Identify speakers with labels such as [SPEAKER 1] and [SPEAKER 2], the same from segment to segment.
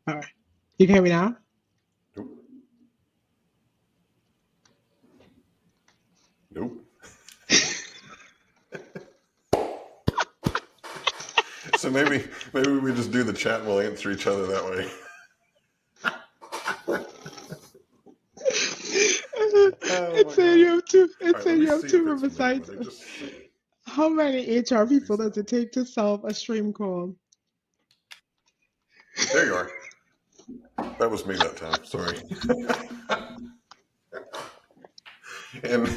[SPEAKER 1] All right. You can hear me now?
[SPEAKER 2] Nope. Nope. So maybe we just do the chat and we'll answer each other that way. Oh
[SPEAKER 1] It
[SPEAKER 2] my
[SPEAKER 1] said
[SPEAKER 2] god.
[SPEAKER 1] you have two.
[SPEAKER 2] All
[SPEAKER 1] It
[SPEAKER 2] right, let
[SPEAKER 1] said
[SPEAKER 2] me
[SPEAKER 1] you have
[SPEAKER 2] see if
[SPEAKER 1] two
[SPEAKER 2] it's me. Let
[SPEAKER 1] besides.
[SPEAKER 2] me just see.
[SPEAKER 1] How many HR people
[SPEAKER 2] Please
[SPEAKER 1] does
[SPEAKER 2] no.
[SPEAKER 1] it take to solve a stream call?
[SPEAKER 2] There you are. That was me that time. Sorry. And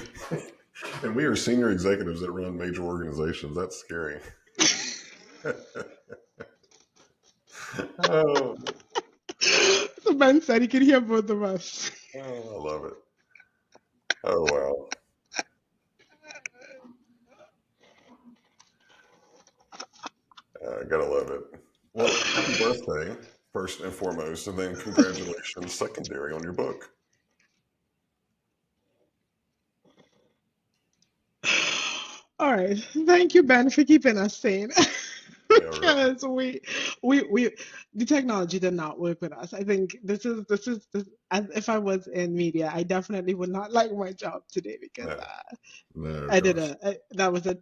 [SPEAKER 2] and we are senior executives that run major organizations. That's scary. Oh,
[SPEAKER 1] The man said he could hear both of us.
[SPEAKER 2] oh, I love it. Oh wow. I gotta love it. Well, happy birthday, first and foremost, and then congratulations, secondary, on your book.
[SPEAKER 1] All right. Thank you, Ben, for keeping us sane.
[SPEAKER 2] Yeah, really.
[SPEAKER 1] Because we the technology did not work with us. I think this as if I was in media, I definitely would not like my job today because
[SPEAKER 2] No, no,
[SPEAKER 1] I did
[SPEAKER 2] gosh.
[SPEAKER 1] that was a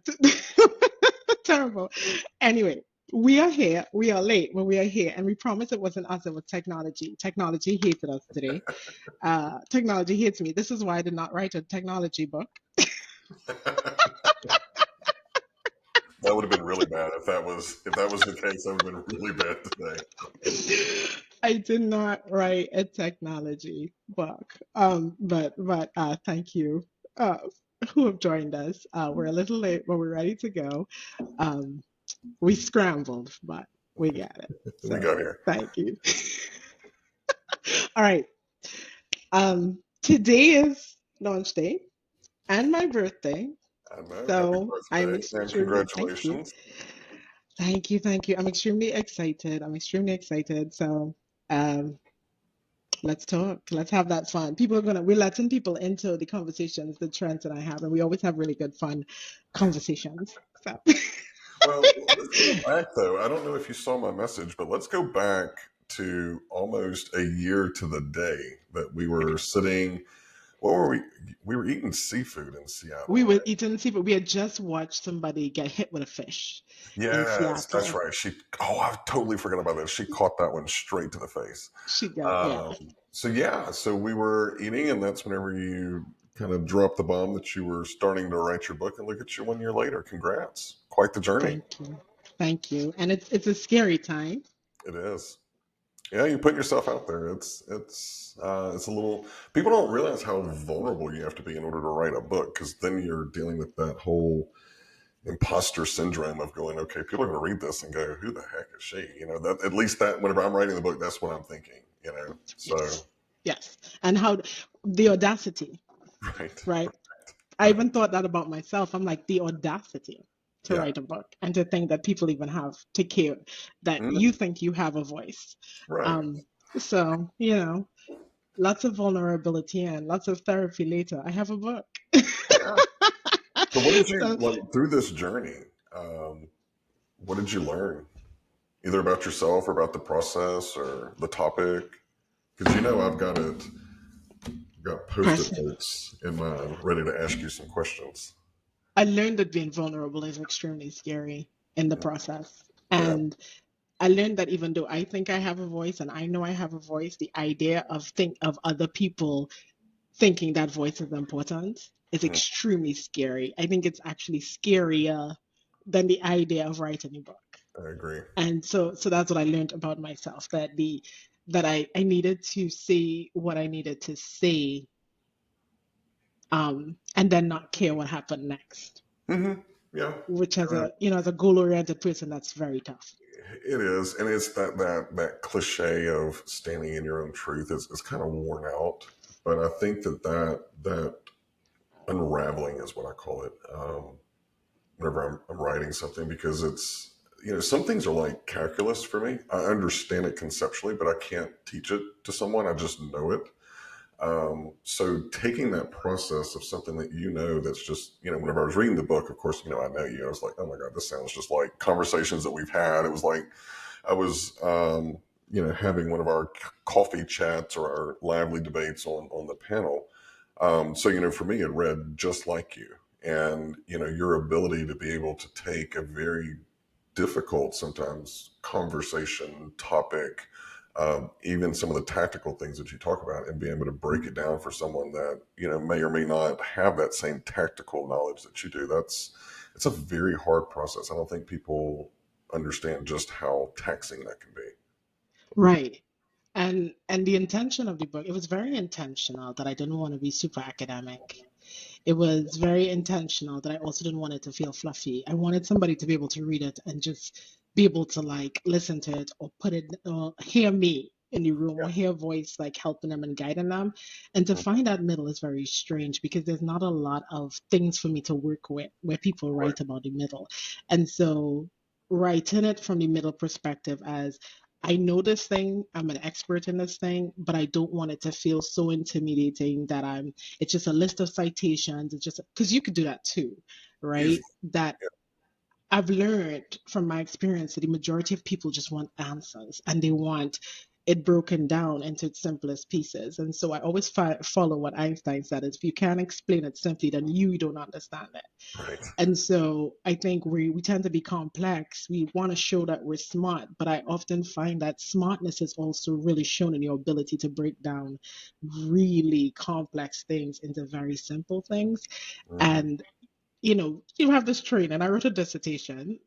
[SPEAKER 1] terrible. Anyway, we are here. We are late, but we are here, and we promise it wasn't us. It was technology. Technology hated us today. Technology hates me. This is why I did not write a technology book.
[SPEAKER 2] That would have been really bad if that was the case. That would have been really bad today.
[SPEAKER 1] I did not write a technology book. But thank you uh, who have joined us. We're a little late, but we're ready to go. Um, we scrambled, but we got it.
[SPEAKER 2] We
[SPEAKER 1] So
[SPEAKER 2] got here.
[SPEAKER 1] thank you. All right. Today is launch day and my birthday.
[SPEAKER 2] I know. Happy
[SPEAKER 1] So I'm
[SPEAKER 2] birthday and
[SPEAKER 1] extremely thank you.
[SPEAKER 2] congratulations.
[SPEAKER 1] Thank you. I'm extremely excited. I'm extremely excited. So um let's talk. Let's have that fun. We're letting people into the conversations that Trent and I have, and we always have really good fun conversations. So
[SPEAKER 2] Well, let's go back though. I don't know if you saw my message, but let's go back to almost a year to the day that we were sitting. What were we? We were eating seafood in
[SPEAKER 1] we
[SPEAKER 2] Seattle,
[SPEAKER 1] were
[SPEAKER 2] right?
[SPEAKER 1] eating seafood. We had just watched somebody get hit with a fish in
[SPEAKER 2] Yes, that's
[SPEAKER 1] Seattle.
[SPEAKER 2] right. I totally forgot about that. She caught that one straight to the face.
[SPEAKER 1] She got, yeah.
[SPEAKER 2] So we were eating, and that's whenever you kind of dropped the bomb that you were starting to write your book. And look at you 1 year later. Congrats! Quite the journey.
[SPEAKER 1] Thank you. Thank you. And it's a scary time.
[SPEAKER 2] It is. Yeah, you put yourself out there. It's a little. People don't realize how vulnerable you have to be in order to write a book, because then you're dealing with that whole imposter syndrome of going, okay, people are going to read this and go, who the heck is she? That at least that whenever I'm writing the book, that's what I'm thinking. So
[SPEAKER 1] Yes. Yes. And how the audacity,
[SPEAKER 2] right,
[SPEAKER 1] right? I
[SPEAKER 2] right,
[SPEAKER 1] even thought that about myself. I'm like, the audacity to
[SPEAKER 2] yeah,
[SPEAKER 1] write a book and to think that people even have to care that you
[SPEAKER 2] mhm,
[SPEAKER 1] think you have a voice.
[SPEAKER 2] right.
[SPEAKER 1] Um, so, lots of vulnerability and lots of therapy later. I have a book.
[SPEAKER 2] Yeah. So what did you
[SPEAKER 1] So
[SPEAKER 2] like through this journey? Um, what did you learn, either about yourself or about the process or the topic? Because I've got post-it
[SPEAKER 1] person,
[SPEAKER 2] notes in mine ready to ask you some questions.
[SPEAKER 1] I learned that being vulnerable is extremely scary in the process.
[SPEAKER 2] Yeah.
[SPEAKER 1] And I learned that even though I think I have a voice and I know I have a voice, the idea of think of other people thinking that voice is important is
[SPEAKER 2] Mhm.
[SPEAKER 1] extremely scary. I think it's actually scarier than the idea of writing a book.
[SPEAKER 2] I agree.
[SPEAKER 1] And so that's what I learned about myself, that I needed to say what I needed to say, and then not care what happened next.
[SPEAKER 2] Yeah.
[SPEAKER 1] Which as
[SPEAKER 2] Uh,
[SPEAKER 1] a goal oriented person, that's very tough.
[SPEAKER 2] It is, and it's that cliche of standing in your own truth is kind of worn out. But I think that unraveling is what I call it. Whenever I'm writing something, because it's some things are like calculus for me. I understand it conceptually, but I can't teach it to someone. I just know it. So taking that process of something that that's just whenever I was reading the book, of course, I know you. I was like, oh my god, this sounds just like conversations that we've had. It was like I was having one of our coffee chats or our lively debates on the panel. So, for me, it read just like you. And, your ability to be able to take a very difficult, sometimes, conversation topic, even some of the tactical things that you talk about, and being able to break it down for someone that, may or may not have that same tactical knowledge that you do. It's a very hard process. I don't think people understand just how taxing that can be.
[SPEAKER 1] Right. And the intention of the book, it was very intentional that I didn't want to be super academic. It was very intentional that I also didn't want it to feel fluffy. I wanted somebody to be able to read it and just be able to like listen to it or put it or hear me in the room or hear a voice like helping them and guiding them. And to
[SPEAKER 2] Mhm.
[SPEAKER 1] find that middle is very strange because there's not a lot of things for me to work with where people
[SPEAKER 2] Right.
[SPEAKER 1] write about the middle. And so writing it from the middle perspective as I know this thing, I'm an expert in this thing, but I don't want it to feel so intimidating that it's just a list of citations. It's just because you could do that too,
[SPEAKER 2] Easy.
[SPEAKER 1] right? That I've learned from my experience that the majority of people just want answers and they want it broken down into its simplest pieces. And so I always follow what Einstein said is if you can't explain it simply, then you don't understand it.
[SPEAKER 2] Right.
[SPEAKER 1] And so I think we tend to be complex. We want to show that we're smart, but I often find that smartness is also really shown in your ability to break down really complex things into very simple things.
[SPEAKER 2] Hmm.
[SPEAKER 1] And you have this train, and I wrote a dissertation.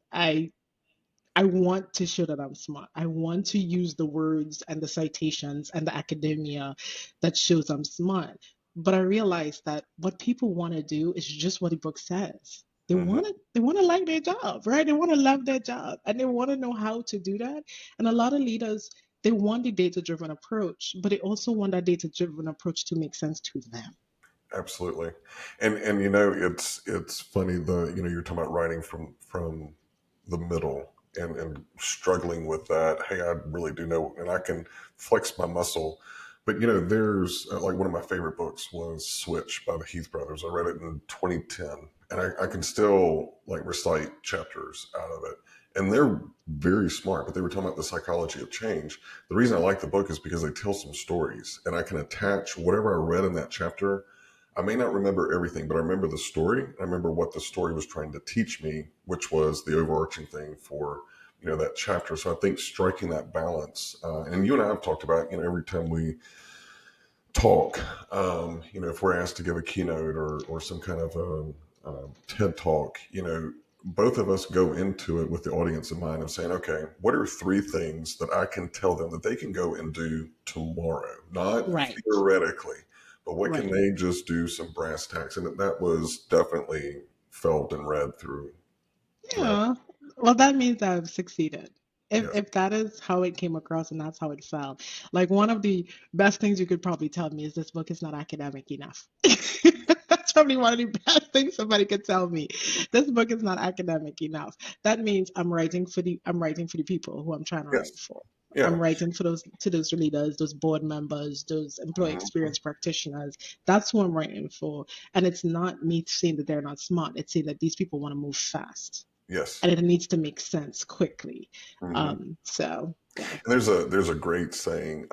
[SPEAKER 1] I want to show that I'm smart. I want to use the words and the citations and the academia that shows I'm smart. But I realized that what people want to do is just what the book says.
[SPEAKER 2] Hmm.
[SPEAKER 1] They want to like their job, right? They want to love their job and they want to know how to do that. And a lot of leaders, they want the data-driven approach, but they also want that data-driven approach to make sense to them.
[SPEAKER 2] Absolutely. And it's funny, you're talking about writing from the middle and struggling with that. Hey, I really do know, and I can flex my muscle. But there's like one of my favorite books was Switch by the Heath brothers. I read it in 2010, and I can still like recite chapters out of it. And they're very smart, but they were talking about the psychology of change. The reason I like the book is because they tell some stories, and I can attach whatever I read in that chapter. I may not remember everything, but I remember the story. I remember what the story was trying to teach me, which was the overarching thing for that chapter. So I think striking that balance, and you and I have talked about, every time we talk, if we're asked to give a keynote or some kind of TED talk, both of us go into it with the audience in mind of saying, okay, what are three things that I can tell them that they can go and do tomorrow? Not
[SPEAKER 1] Right.
[SPEAKER 2] theoretically, but what can
[SPEAKER 1] Right.
[SPEAKER 2] they just do some brass tacks? And that was definitely felt and read throughout.
[SPEAKER 1] Yeah. Well, that means I've succeeded.
[SPEAKER 2] Yes.
[SPEAKER 1] If that is how it came across and that's how it felt. Like one of the best things you could probably tell me is this book is not academic enough. That's probably one of the best things somebody could tell me. This book is not academic enough. That means I'm writing for the people who I'm trying to write
[SPEAKER 2] Yes.
[SPEAKER 1] for. I'm
[SPEAKER 2] Yeah.
[SPEAKER 1] writing for those leaders, those board members, those employee
[SPEAKER 2] Mhm.
[SPEAKER 1] experience practitioners. That's who I'm writing for. And it's not me saying that they're not smart. It's saying that these people want to move fast
[SPEAKER 2] Yes.
[SPEAKER 1] and it needs to make sense quickly.
[SPEAKER 2] Hmm.
[SPEAKER 1] So yeah.
[SPEAKER 2] And there's a great saying.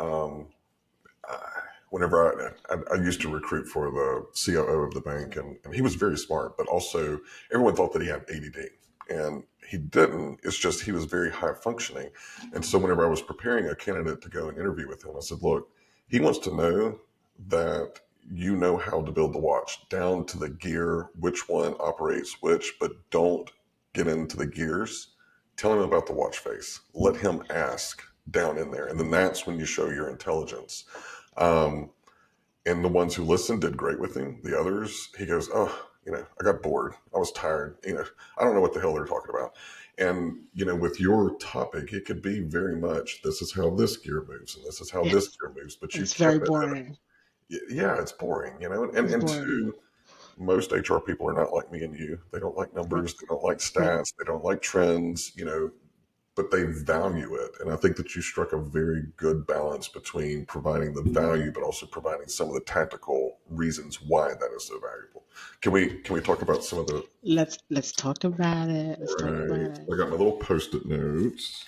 [SPEAKER 2] Whenever I used to recruit for the COO of the bank, and he was very smart, but also everyone thought that he had ADD, and he didn't. It's just he was very high functioning, and so whenever I was preparing a candidate to go and interview with him, I said, "Look, he wants to know that you know how to build the watch down to the gear, which one operates which, but don't get into the gears. Tell him about the watch face. Let him ask down in there, and then that's when you show your intelligence." Um, and the ones who listened did great with him. The others, he goes, "Oh, I got bored. I was tired. I don't know what the hell they're talking about." And, with your topic, it could be very much this is how this gear moves and this is how this
[SPEAKER 1] Yes.
[SPEAKER 2] gear moves. But you
[SPEAKER 1] It's very
[SPEAKER 2] kept it.
[SPEAKER 1] boring.
[SPEAKER 2] Yeah, it's boring,
[SPEAKER 1] It's
[SPEAKER 2] and
[SPEAKER 1] boring.
[SPEAKER 2] two, most HR people are not like me and you. They don't like
[SPEAKER 1] Right.
[SPEAKER 2] numbers. They don't like
[SPEAKER 1] Right.
[SPEAKER 2] stats. They don't like trends. But they value it. And I think that you struck a very good balance between providing the value, but also providing some of the tactical reasons why that is so valuable. Can we talk about some of the
[SPEAKER 1] Let's talk about it. Let's talk
[SPEAKER 2] right?
[SPEAKER 1] about it.
[SPEAKER 2] I got my little post-it notes.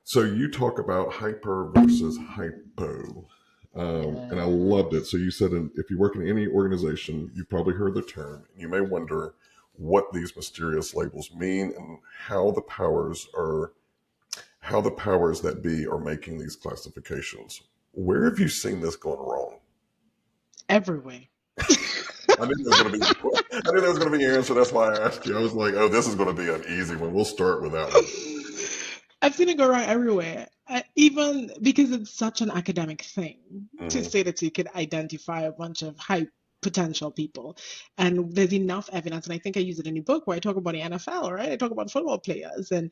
[SPEAKER 2] So you talk about hyper versus hypo, and I loved it.
[SPEAKER 1] Yes.
[SPEAKER 2] So you said if you work in any organization, you've probably heard the term, and you may wonder what these mysterious labels mean and how the powers that be are making these classifications. Where have you seen this going wrong?
[SPEAKER 1] Everywhere.
[SPEAKER 2] I knew there was going to be. I knew there was going to be an answer. That's why I asked you. I was like, "Oh, this is going to be an easy one. We'll start with that one."
[SPEAKER 1] I've seen it go wrong everywhere. Even because it's such an academic thing to
[SPEAKER 2] Hmm.
[SPEAKER 1] say that you could identify a bunch of high potential people. And there's enough evidence. And I think I use it in the book where I talk about the NFL, right? I talk about football players and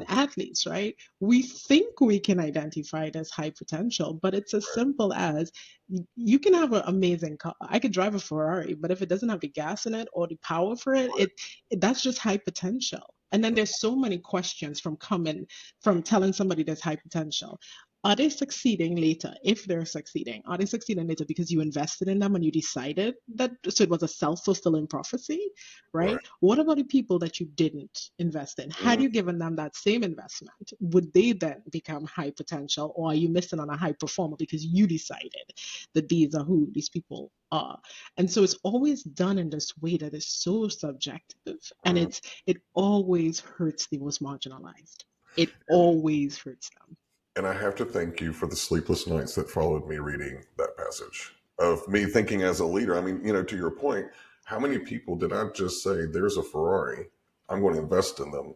[SPEAKER 1] athletes, right? We think we can identify it as high potential, but it's as simple as you can have an amazing car. I could drive a Ferrari, but if it doesn't have the gas in it or the power for it, that's just high potential. And then there's so many questions from telling somebody there's high potential. Are they succeeding later? If they're succeeding, are they succeeding later because you invested in them and you decided that? So it was a self-fulfilling prophecy,
[SPEAKER 2] Right.
[SPEAKER 1] right? What about the people that you didn't invest in? Had
[SPEAKER 2] Mhm.
[SPEAKER 1] you given them that same investment, would they then become high potential, or are you missing on a high performer because you decided that these are who these people are? And so it's always done in this way that is so subjective, and
[SPEAKER 2] Mhm.
[SPEAKER 1] it always hurts the most marginalized. It
[SPEAKER 2] And,
[SPEAKER 1] always hurts them.
[SPEAKER 2] and I have to thank you for the sleepless nights that followed me reading that passage of me thinking as a leader. I mean, to your point, how many people did I just say, there's a Ferrari, I'm going to invest in them,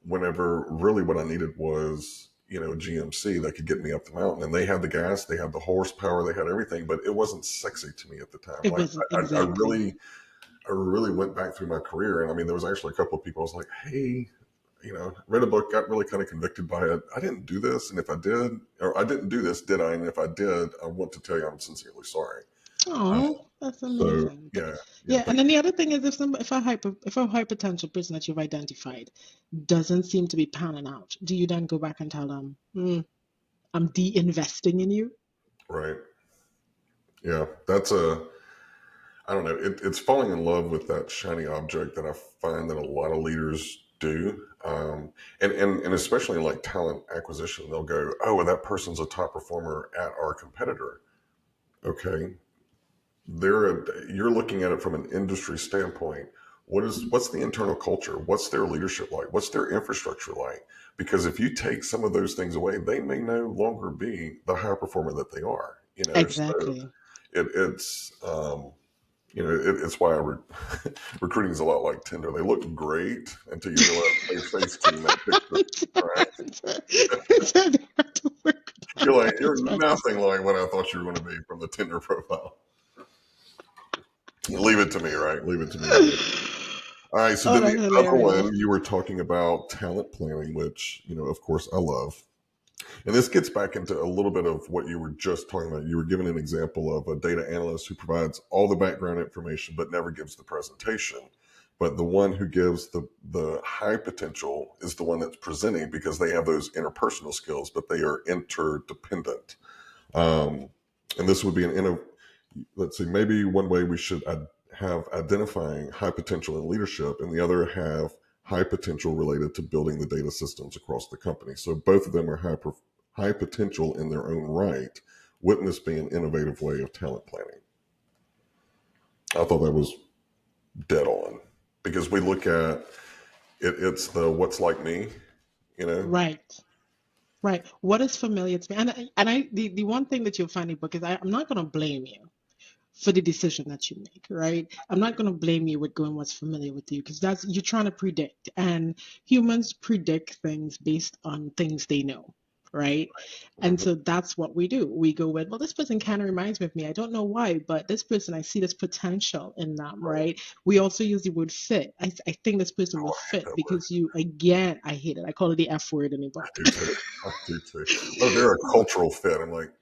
[SPEAKER 2] whenever really what I needed was, GMC that could get me up the mountain. And they had the gas, they had the horsepower, they had everything, but it wasn't sexy to me at the time.
[SPEAKER 1] It
[SPEAKER 2] Like
[SPEAKER 1] wasn't
[SPEAKER 2] I
[SPEAKER 1] exactly.
[SPEAKER 2] really, I really went back through my career, and I mean, there was actually a couple of people I was like, hey, read a book, got really kind of convicted by it. I didn't do this, and if I did, or I didn't do this, did I? And if I did, I want to tell you I'm sincerely sorry. Uh,
[SPEAKER 1] Oh, that's
[SPEAKER 2] so
[SPEAKER 1] amazing. But
[SPEAKER 2] yeah, yeah,
[SPEAKER 1] yeah,
[SPEAKER 2] but
[SPEAKER 1] and then the other thing is if a hypertension person that you've identified doesn't seem to be panning out, do you then go back and tell them, I'm de-investing in you?
[SPEAKER 2] right, yeah, that's a. I don't know. It's falling in love with that shiny object that I find that a lot of leaders do, and especially in like talent acquisition, they'll go, "Oh, well, that person's a top performer at our competitor." Okay, you're looking at it from an industry standpoint. What's the internal culture? What's their leadership like? What's their infrastructure like? Because if you take some of those things away, they may no longer be the high performer that they are. So
[SPEAKER 1] Exactly.
[SPEAKER 2] it's why recruiting is a lot like Tinder. They look great until you realize they face tune that picture. Right?
[SPEAKER 1] It's hard to work with
[SPEAKER 2] You're
[SPEAKER 1] them.
[SPEAKER 2] like, you're
[SPEAKER 1] It's hard to
[SPEAKER 2] nothing like what I thought you were going to be from the Tinder profile. Leave it to me, right? Leave it to me to do. All right. So
[SPEAKER 1] Oh,
[SPEAKER 2] then the
[SPEAKER 1] that's
[SPEAKER 2] other
[SPEAKER 1] hilarious.
[SPEAKER 2] one, you were talking about talent planning, which, of course, I love. And this gets back into a little bit of what you were just talking about. You were giving an example of a data analyst who provides all the background information but never gives the presentation. But the one who gives the high potential is the one that's presenting because they have those interpersonal skills, but they are interdependent. Um, and this would be let's see, maybe one way we should have identifying high potential in leadership, and the other have high potential related to building the data systems across the company. So both of them are high potential in their own right. Wouldn't this be an innovative way of talent planning? I thought that was dead on because we look at it's the what's like me, you know.
[SPEAKER 1] Right. Right. What is familiar to me? The one thing that you'll find in the book is I'm not going to blame you for the decision that you make, right? I'm not going to blame you with going what's familiar with you because that's you're trying to predict, and humans predict things based on things they know, right? And
[SPEAKER 2] Mhm.
[SPEAKER 1] so that's what we do. We go with, well, this person kind of reminds me of me. I don't know why, but this person, I see this potential in them,
[SPEAKER 2] Right.
[SPEAKER 1] right? We also use the word fit. I think this person will
[SPEAKER 2] Oh, I hate
[SPEAKER 1] fit
[SPEAKER 2] that word.
[SPEAKER 1] because again, I hate it. I call it the F word in the
[SPEAKER 2] I
[SPEAKER 1] book.
[SPEAKER 2] do too. I do too. Oh, they're a cultural fit. I'm like,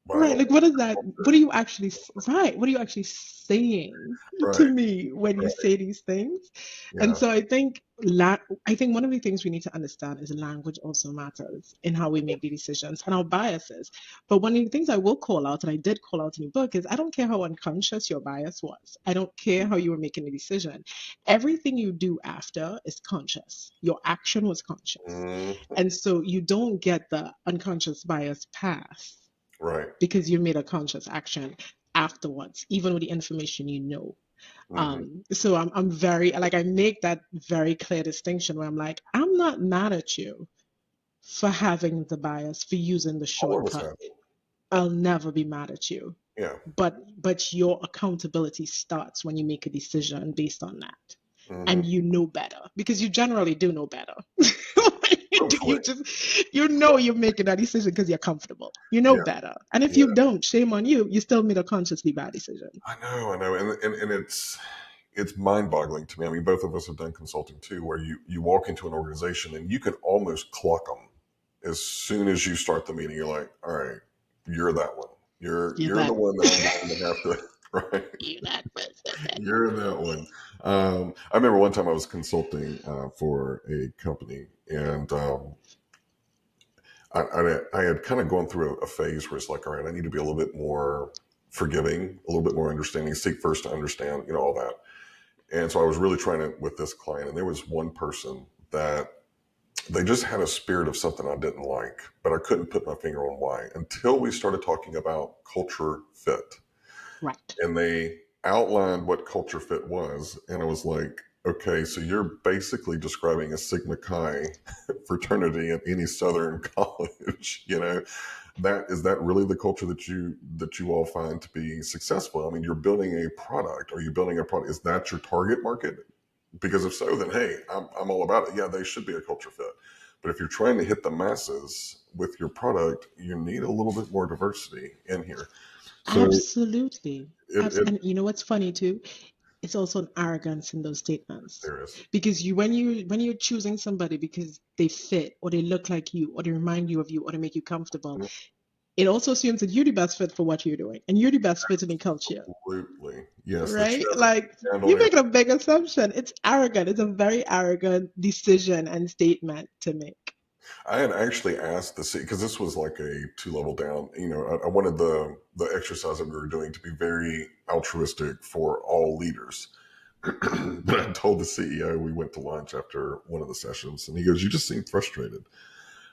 [SPEAKER 2] but I
[SPEAKER 1] Right.
[SPEAKER 2] don't
[SPEAKER 1] Like,
[SPEAKER 2] think
[SPEAKER 1] what is
[SPEAKER 2] it's
[SPEAKER 1] that? What are
[SPEAKER 2] culture.
[SPEAKER 1] you actually, right? What are you actually saying to
[SPEAKER 2] Right.
[SPEAKER 1] me when you
[SPEAKER 2] Right.
[SPEAKER 1] say these things? And
[SPEAKER 2] Yeah.
[SPEAKER 1] so I think one of the things we need to understand is language also matters in how we make the decisions and our biases. But one of the things I will call out, and I did call out in your book, is I don't care how unconscious your bias was. I don't care how you were making the decision. Everything you do after is conscious. Your action was conscious.
[SPEAKER 2] Mhm.
[SPEAKER 1] And so you don't get the unconscious bias pass
[SPEAKER 2] Right.
[SPEAKER 1] because you made a conscious action afterwards, even with the information you know.
[SPEAKER 2] Hmm.
[SPEAKER 1] So I'm very like I make that very clear distinction where I'm like, I'm not mad at you for having the bias, for using the
[SPEAKER 2] All of us
[SPEAKER 1] shortcut.
[SPEAKER 2] have it.
[SPEAKER 1] I'll never be mad at you.
[SPEAKER 2] Yeah.
[SPEAKER 1] But your accountability starts when you make a decision based on that.
[SPEAKER 2] Hmm.
[SPEAKER 1] And you know better because you generally do know better.
[SPEAKER 2] Mostly.
[SPEAKER 1] You just you know you're making that decision because you're comfortable. You know
[SPEAKER 2] Yeah.
[SPEAKER 1] better. And if
[SPEAKER 2] Yeah.
[SPEAKER 1] you don't, shame on you. You still made a consciously bad decision.
[SPEAKER 2] I know, and it's mind-boggling to me. I mean, both of us have done consulting too, where you walk into an organization and you can almost clock them as soon as you start the meeting. You're like, all right, you're that one.
[SPEAKER 1] You're
[SPEAKER 2] You're the
[SPEAKER 1] that
[SPEAKER 2] one that I'm going to have to right.
[SPEAKER 1] you're that person.
[SPEAKER 2] You're that one. I remember one time I was consulting for a company, and I had kind of gone through a phase where it's like, all right, I need to be a little bit more forgiving, a little bit more understanding, seek first to understand, all that. And so I was really trying to with this client, and there was one person that they just had a spirit of something I didn't like, but I couldn't put my finger on why until we started talking about culture fit.
[SPEAKER 1] Right.
[SPEAKER 2] And they outlined what culture fit was. And I was like, okay, so you're basically describing a Sigma Chi fraternity at any Southern college, that is that really the culture that you all find to be successful? I mean, you're building a product. Are you building a product? Is that your target market? Because if so, then hey, I'm all about it. Yeah, they should be a culture fit. But if you're trying to hit the masses with your product, you need a little bit more diversity in here. So
[SPEAKER 1] Absolutely.
[SPEAKER 2] it
[SPEAKER 1] And you know what's funny too? It's also an arrogance in those statements.
[SPEAKER 2] there is.
[SPEAKER 1] Because when you're choosing somebody because they fit or they look like you or they remind you of you or they make you comfortable, it also assumes that you're the best fit for what you're doing and you're the best fit in the culture.
[SPEAKER 2] Absolutely. Yes, that
[SPEAKER 1] Right?
[SPEAKER 2] you have a
[SPEAKER 1] Like
[SPEAKER 2] hand on
[SPEAKER 1] you're
[SPEAKER 2] it.
[SPEAKER 1] making a big assumption. It's arrogant. It's a very arrogant decision and statement to make.
[SPEAKER 2] I had actually asked the city because this was like a two-level down. I wanted the exercise that we were doing to be very altruistic for all leaders. But I told the CEO we went to lunch after one of the sessions, and he goes, "You just seem frustrated."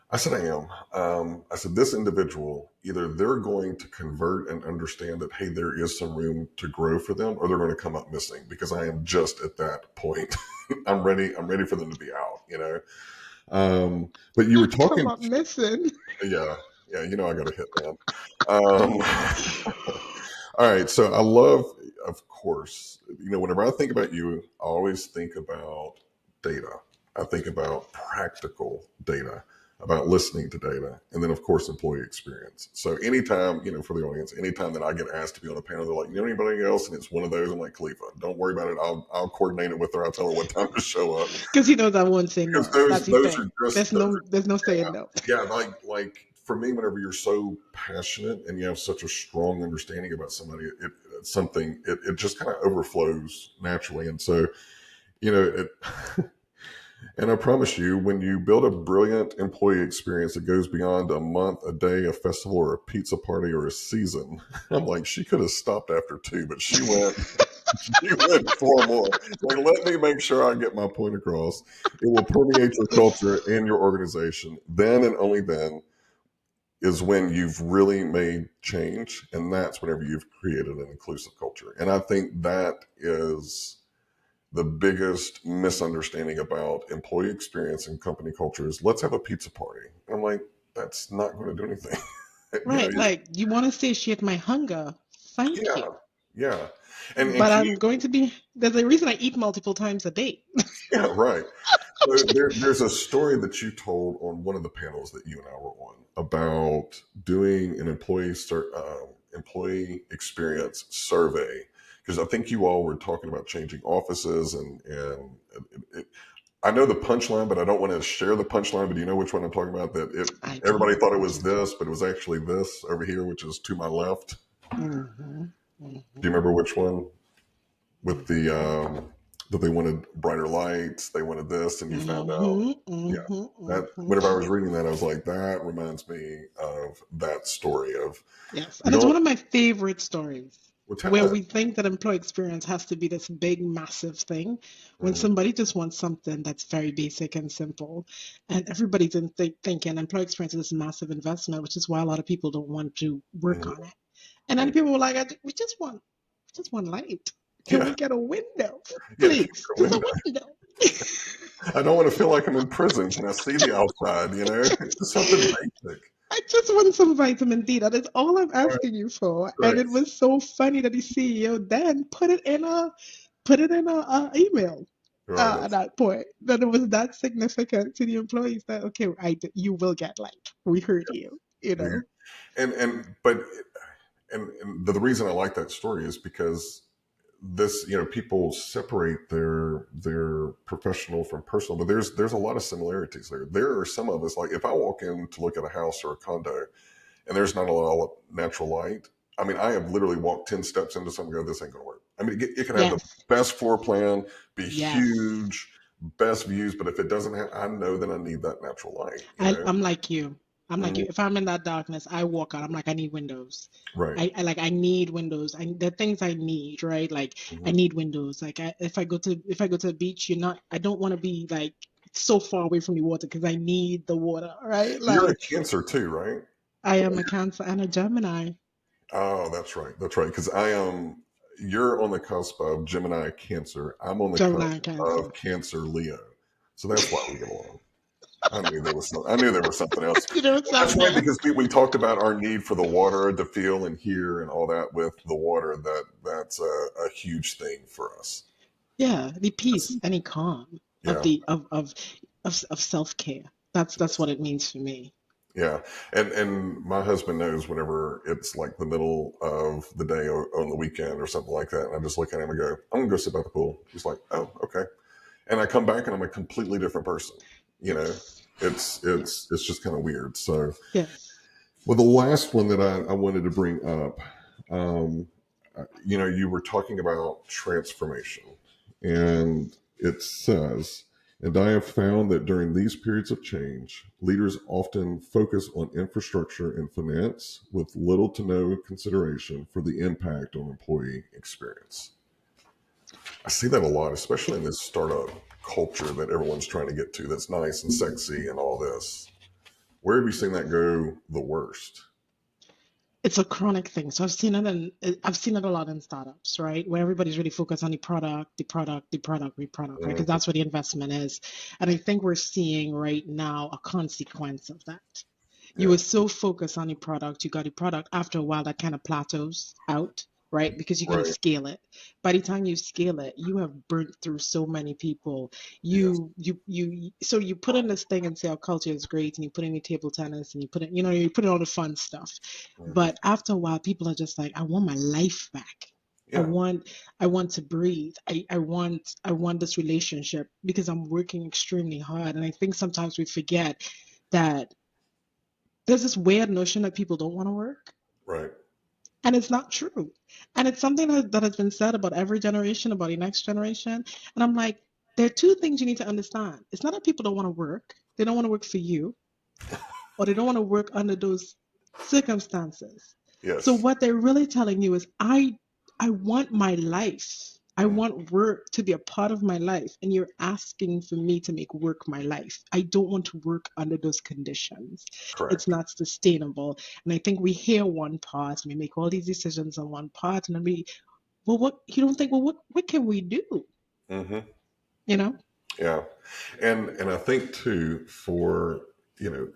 [SPEAKER 2] I said, "I am." I said, "This individual, either they're going to convert and understand that, hey, there is some room to grow for them, or they're going to come up missing because I am just at that point. I'm ready. I'm ready for them to be out. But you were
[SPEAKER 1] Come
[SPEAKER 2] talking,
[SPEAKER 1] up missing.
[SPEAKER 2] yeah, yeah. I got a hit, man. All right. So I love, of course, whenever I think about you, I always think about data. I think about practical data, about listening to data, and then, of course, employee experience. So anytime, for the audience, anytime that I get asked to be on a panel, they're like, you know anybody else? And it's one of those, I'm like, Kalifa, don't worry about it. I'll coordinate it with her. I'll tell her what time to show up.
[SPEAKER 1] Because he knows I won't say
[SPEAKER 2] Because
[SPEAKER 1] no.
[SPEAKER 2] those
[SPEAKER 1] That's the
[SPEAKER 2] those are
[SPEAKER 1] thing.
[SPEAKER 2] just those are
[SPEAKER 1] There's no saying no.
[SPEAKER 2] yeah, like for me, whenever you're so passionate and you have such a strong understanding about somebody, it's something it just kind of overflows naturally. And so, it and I promise you, when you build a brilliant employee experience that goes beyond a month, a day, a festival, or a pizza party, or a season, I'm like, she could have stopped after two, but she went. She went four more. Like, let me make sure I get my point across. It will permeate your culture and your organization. Then and only then is when you've really made change, and that's whenever you've created an inclusive culture. And I think that is the biggest misunderstanding about employee experience and company culture is let's have a pizza party. And I'm like, that's not going to do anything. you know,
[SPEAKER 1] Right. Like you want to satiate my hunger. Thank
[SPEAKER 2] yeah,
[SPEAKER 1] you.
[SPEAKER 2] yeah. And
[SPEAKER 1] But
[SPEAKER 2] can
[SPEAKER 1] I'm going to be there's a reason I eat multiple times a day.
[SPEAKER 2] yeah, right. So there's a story that you told on one of the panels that you and I were on about doing an employee experience survey because I think you all were talking about changing offices and I know the punchline, but I don't want to share the punchline. But do you know which one I'm talking about? That it
[SPEAKER 1] I
[SPEAKER 2] everybody
[SPEAKER 1] do.
[SPEAKER 2] thought it
[SPEAKER 1] I
[SPEAKER 2] was
[SPEAKER 1] do.
[SPEAKER 2] this, but it was actually this over here, which is to my left.
[SPEAKER 1] Mm-hmm.
[SPEAKER 2] Do you
[SPEAKER 1] Mm-hmm.
[SPEAKER 2] remember which one? With the
[SPEAKER 1] Mm-hmm.
[SPEAKER 2] that they wanted brighter lights, they wanted this, and you found out.
[SPEAKER 1] Mm-hmm.
[SPEAKER 2] Yeah,
[SPEAKER 1] Mm-hmm.
[SPEAKER 2] that
[SPEAKER 1] Mm-hmm.
[SPEAKER 2] whenever I was reading that, I was like, that reminds me of that story of
[SPEAKER 1] Yes,
[SPEAKER 2] we
[SPEAKER 1] and it's
[SPEAKER 2] don't.
[SPEAKER 1] one of my favorite stories
[SPEAKER 2] Well, tell
[SPEAKER 1] where
[SPEAKER 2] it.
[SPEAKER 1] we think that employee experience has to be this big, massive thing when
[SPEAKER 2] Mhm,
[SPEAKER 1] somebody just wants something that's very basic and simple. And everybody's thinking employee experience is this massive investment, which is why a lot of people don't want to work
[SPEAKER 2] mhm,
[SPEAKER 1] on it. And then
[SPEAKER 2] mhm.
[SPEAKER 1] people were like, we just want light. Can
[SPEAKER 2] Yeah,
[SPEAKER 1] we get a window,
[SPEAKER 2] yeah. Keep
[SPEAKER 1] please?
[SPEAKER 2] it
[SPEAKER 1] Just a
[SPEAKER 2] window.
[SPEAKER 1] window.
[SPEAKER 2] I don't want to feel like I'm in prison. Can I see the outside? Just something basic.
[SPEAKER 1] I just want some vitamin D. That is all I'm
[SPEAKER 2] Right,
[SPEAKER 1] asking you for. And
[SPEAKER 2] right,
[SPEAKER 1] it was so funny that the CEO then put it in a email
[SPEAKER 2] right.
[SPEAKER 1] at
[SPEAKER 2] That's
[SPEAKER 1] that point. That it was that significant to the employees that okay, you will get light. We heard you. You
[SPEAKER 2] yeah.
[SPEAKER 1] know.
[SPEAKER 2] And the reason I like that story is because this, people separate their professional from personal, but there's a lot of similarities there. There are some of us, like if I walk in to look at a house or a condo and there's not a lot of natural light, I mean, I have literally walked 10 steps into something and go, this ain't gonna work. I mean, it can have the
[SPEAKER 1] Yes.
[SPEAKER 2] best floor plan, be
[SPEAKER 1] Yes.
[SPEAKER 2] huge, best views, but if it doesn't have, I know that I need that natural light.
[SPEAKER 1] I'm like you. I'm like you.
[SPEAKER 2] Mhm.
[SPEAKER 1] If I'm in that darkness, I walk out. I'm like, I need windows.
[SPEAKER 2] Right.
[SPEAKER 1] I need windows. The things I need, right? Like I
[SPEAKER 2] Mhm.
[SPEAKER 1] need windows. Like if I go to the beach, I don't want to be like so far away from the water because I need the water, right?
[SPEAKER 2] You're a
[SPEAKER 1] Like
[SPEAKER 2] Cancer too, right?
[SPEAKER 1] I am a Cancer and a Gemini.
[SPEAKER 2] Oh, that's right. That's right. Because I am, you're on the cusp of Gemini Cancer. I'm on the
[SPEAKER 1] Gemini
[SPEAKER 2] cusp
[SPEAKER 1] and
[SPEAKER 2] of
[SPEAKER 1] Cancer.
[SPEAKER 2] Cancer Leo. So that's why we get along. I knew there was something else.
[SPEAKER 1] You know
[SPEAKER 2] And that's
[SPEAKER 1] something
[SPEAKER 2] right,
[SPEAKER 1] else?
[SPEAKER 2] because we talked about our need for the water to feel and hear and all that with the water. That's a huge thing for us.
[SPEAKER 1] Yeah, the
[SPEAKER 2] That's,
[SPEAKER 1] peace and the calm of
[SPEAKER 2] yeah.
[SPEAKER 1] the of self care. That's what it means for me.
[SPEAKER 2] Yeah, and my husband knows whenever it's like the middle of the day or on the weekend or something like that, and I just look at him and go, "I'm gonna go sit by the pool." He's like, "Oh, okay," and I come back and I'm a completely different person. You know,
[SPEAKER 1] Yes.
[SPEAKER 2] it's
[SPEAKER 1] Yes.
[SPEAKER 2] it's just kind of weird. So,
[SPEAKER 1] Yes.
[SPEAKER 2] well, the last one that I wanted to bring up, you were talking about transformation, and it says, and I have found that during these periods of change, leaders often focus on infrastructure and finance with little to no consideration for the impact on employee experience. I see that a lot, especially in this startup culture that everyone's trying to get to that's nice and sexy and all this. Where have you seen that go the worst?
[SPEAKER 1] It's a chronic thing. So I've seen it a lot in startups, right? Where everybody's really focused on the product, the product, the product, the product, right? Because
[SPEAKER 2] Mhm.
[SPEAKER 1] that's where the investment is. And I think we're seeing right now a consequence of that. You
[SPEAKER 2] Yeah,
[SPEAKER 1] were so focused on the product, you got the product. After a while, that kind of plateaus out, right? Because you're going to
[SPEAKER 2] right.
[SPEAKER 1] scale it. By the time you scale it, you have burnt through so many people.
[SPEAKER 2] Yes.
[SPEAKER 1] So you put in this thing and say our culture is great, and you put in your table tennis, and you put in, you put in all the fun stuff.
[SPEAKER 2] Hmm.
[SPEAKER 1] But after a while, people are just like, I want my life back. I
[SPEAKER 2] Yeah.
[SPEAKER 1] want I want to breathe. I want this relationship because I'm working extremely hard. And I think sometimes we forget that there's this weird notion that people don't want to work,
[SPEAKER 2] Right.
[SPEAKER 1] and it's not true. And it's something that has been said about every generation, about the next generation. And I'm like, there are two things you need to understand. It's not that people don't want to work, they don't want to work for you, or they don't want to work under those circumstances. So
[SPEAKER 2] Yes.
[SPEAKER 1] what they're really telling you is I want my life. I
[SPEAKER 2] Mm.
[SPEAKER 1] want work to be a part of my life, and you're asking for me to make work my life. I don't want to work under those conditions. It's
[SPEAKER 2] Correct.
[SPEAKER 1] not sustainable. And I think we hear one part and we make all these decisions on one part, and then what you don't think, well, what can we do?
[SPEAKER 2] Hmm.
[SPEAKER 1] You know?
[SPEAKER 2] Yeah. And I think too, for you know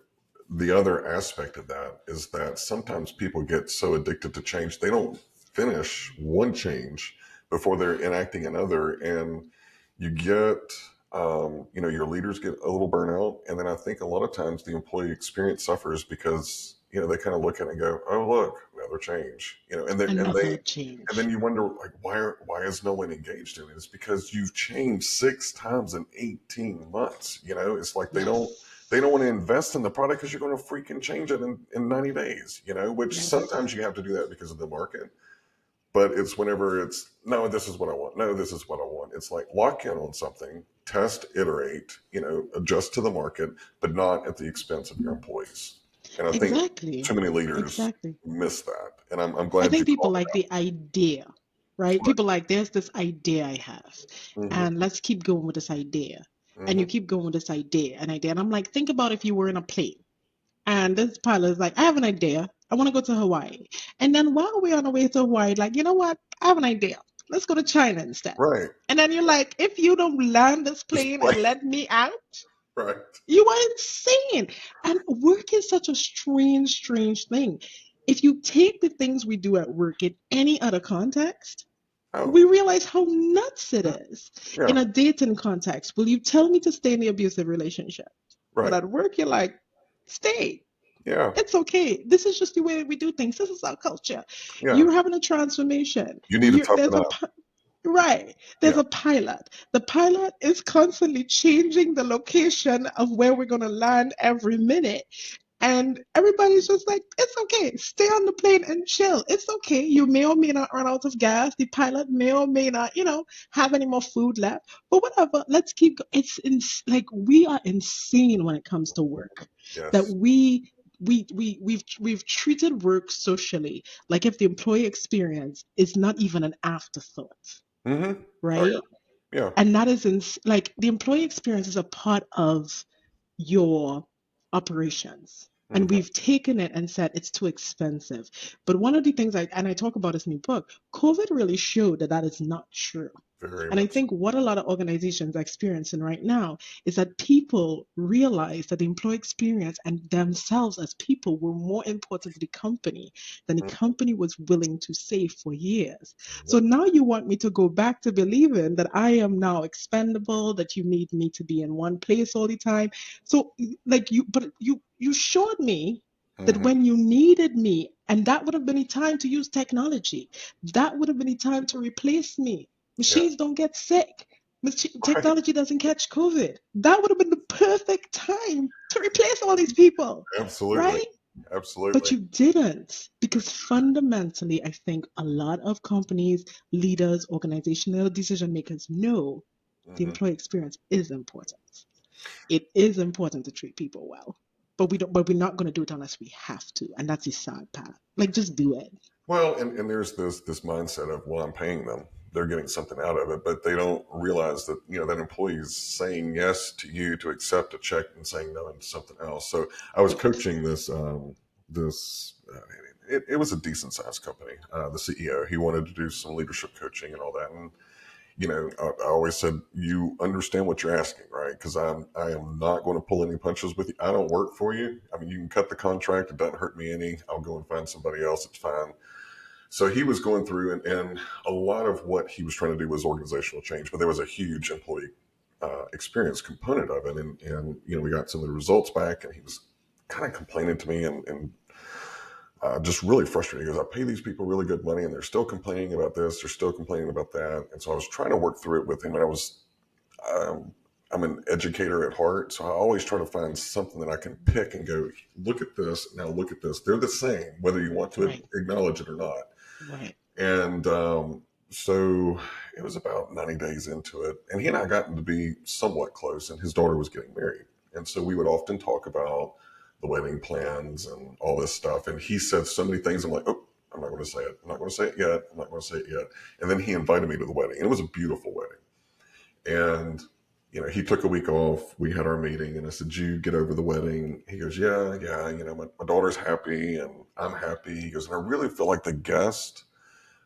[SPEAKER 2] the other aspect of that is that sometimes people get so addicted to change they don't finish one change before they're enacting another, and you get your leaders get a little burnout, and then I think a lot of times the employee experience suffers because they kind of look at it and go, oh look, another change, and then
[SPEAKER 1] Another
[SPEAKER 2] and then
[SPEAKER 1] change.
[SPEAKER 2] you wonder, like, why is no one engaged in it? It's because you've changed 6 times in 18 months. It's like
[SPEAKER 1] Yes.
[SPEAKER 2] they don't want to invest in the product because you're going to freaking change it in 90 days, which
[SPEAKER 1] Yes.
[SPEAKER 2] sometimes you have to do that because of the market. But it's whenever it's, no, this is what I want. No, this is what I want. It's like lock in on something, test, iterate, adjust to the market, but not at the expense of your employees. And I think too
[SPEAKER 1] Exactly.
[SPEAKER 2] many leaders
[SPEAKER 1] Exactly.
[SPEAKER 2] miss that. And I'm
[SPEAKER 1] I
[SPEAKER 2] glad you
[SPEAKER 1] think people
[SPEAKER 2] called
[SPEAKER 1] like the idea, right?
[SPEAKER 2] it out.
[SPEAKER 1] People like, there's this idea I have,
[SPEAKER 2] Right.
[SPEAKER 1] and let's keep going with this idea. And
[SPEAKER 2] Hmm.
[SPEAKER 1] you keep going with this idea and idea. And I'm like, think about if you were in a plane and this pilot is like, I have an idea. I want to go to Hawaii. And then while we're on the way to Hawaii, like, you know what? I have an idea. Let's go to China instead.
[SPEAKER 2] Right.
[SPEAKER 1] And then you're like, if you don't land this
[SPEAKER 2] It's
[SPEAKER 1] plane and
[SPEAKER 2] like,
[SPEAKER 1] let me out,
[SPEAKER 2] right.
[SPEAKER 1] you are insane. And work is such a strange, strange thing. If you take the things we do at work in any other context, we
[SPEAKER 2] Oh,
[SPEAKER 1] realize how nuts it is.
[SPEAKER 2] yeah.
[SPEAKER 1] In a dating context, will you tell me to stay in the abusive relationship? But
[SPEAKER 2] Right.
[SPEAKER 1] at work, you're like, stay.
[SPEAKER 2] Yeah.
[SPEAKER 1] It's okay. This is just the way we do things. This is our culture.
[SPEAKER 2] Yeah.
[SPEAKER 1] You're having a transformation.
[SPEAKER 2] You need to toughen
[SPEAKER 1] There's a
[SPEAKER 2] up.
[SPEAKER 1] right. There's
[SPEAKER 2] Yeah.
[SPEAKER 1] a pilot. The pilot is constantly changing the location of where we're going to land every minute. And everybody's just like, it's okay. Stay on the plane and chill. It's okay. You may or may not run out of gas. The pilot may or may not, have any more food left. But whatever. Let's keep going. Like we are insane when it comes to work. That
[SPEAKER 2] Yes.
[SPEAKER 1] we've treated work socially like if the employee experience is not even an afterthought,
[SPEAKER 2] Hmm. Oh,
[SPEAKER 1] right?
[SPEAKER 2] yeah. Yeah.
[SPEAKER 1] And that is like the employee experience is a part of your operations. And
[SPEAKER 2] Hmm.
[SPEAKER 1] we've taken it and said it's too expensive. But one of the things I talk about this in the book, COVID really showed that that is not true.
[SPEAKER 2] Very
[SPEAKER 1] And I
[SPEAKER 2] much.
[SPEAKER 1] think what a lot of organizations are experiencing right now is that people realize that the employee experience and themselves as people were more important to the company than the
[SPEAKER 2] So.
[SPEAKER 1] company was willing to save for years.
[SPEAKER 2] Mhm.
[SPEAKER 1] So now you want me to go back to believing that I am now expendable, that you need me to be in one place all the time. So like you showed me that
[SPEAKER 2] Mhm.
[SPEAKER 1] when you needed me, and that would have been the time to use technology, that would have been the time to replace me.
[SPEAKER 2] Yeah.
[SPEAKER 1] Machines don't get sick.
[SPEAKER 2] Right.
[SPEAKER 1] Technology doesn't catch COVID. That would have been the perfect time to replace all these people,
[SPEAKER 2] Absolutely.
[SPEAKER 1] right? But
[SPEAKER 2] Absolutely.
[SPEAKER 1] you didn't because fundamentally, I think a lot of companies, leaders, organizational decision makers know the
[SPEAKER 2] Hmm.
[SPEAKER 1] employee experience is important. It is important to treat people well, but we don't. But we're not going to do it unless we have to, and that's the sad part. Like, just do it.
[SPEAKER 2] Well, and there's this mindset of, well, I'm paying them. They're getting something out of it, but they don't realize that, that employee is saying yes to you to accept a check and saying no to something else. So I was
[SPEAKER 1] Yes.
[SPEAKER 2] coaching this it was a decent sized company. The CEO, he wanted to do some leadership coaching and all that. And I always said, you understand what you're asking, right? Because I am not going to pull any punches with you. I don't work for you. I mean, you can cut the contract. It doesn't hurt me any. I'll go and find somebody else. It's fine. So he was going through, and a lot of what he was trying to do was organizational change, but there was a huge employee experience component of it. And, we got some of the results back, and he was kind of complaining to me and just really frustrated. He goes, I pay these people really good money, and they're still complaining about this. They're still complaining about that. And so I was trying to work through it with him, and um, I'm an educator at heart, so I always try to find something that I can pick and go, look at this, now look at this. They're the same, whether you want to
[SPEAKER 1] Right.
[SPEAKER 2] acknowledge it or not.
[SPEAKER 1] Right.
[SPEAKER 2] And so it was about 90 days into it, and he and I gotten to be somewhat close, and his daughter was getting married. And so we would often talk about the wedding plans and all this stuff. And he said so many things. I'm like, oh, I'm not going to say it. I'm not going to say it yet. I'm not going to say it yet. And then he invited me to the wedding, and it was a beautiful wedding. And he took a week off. We had our meeting, and I said, "Did you get over the wedding?" He goes, "Yeah, yeah. My daughter's happy, and I'm happy." He goes, "And I really feel like the guest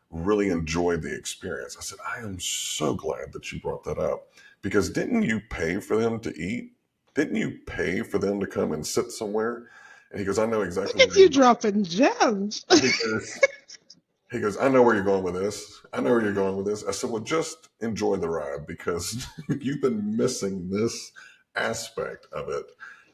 [SPEAKER 2] really enjoyed the experience." I said, "I am so glad that you brought that up, because didn't you pay for them to eat? Didn't you pay for them to come and sit somewhere?" And he goes, "I know
[SPEAKER 1] Look
[SPEAKER 2] exactly
[SPEAKER 1] at
[SPEAKER 2] where you're
[SPEAKER 1] you
[SPEAKER 2] going."
[SPEAKER 1] dropping gems.
[SPEAKER 2] And he goes, "I know where you're going with this. I know where you're going with this." I said, "Well, just enjoy the ride, because you've been missing this aspect of it."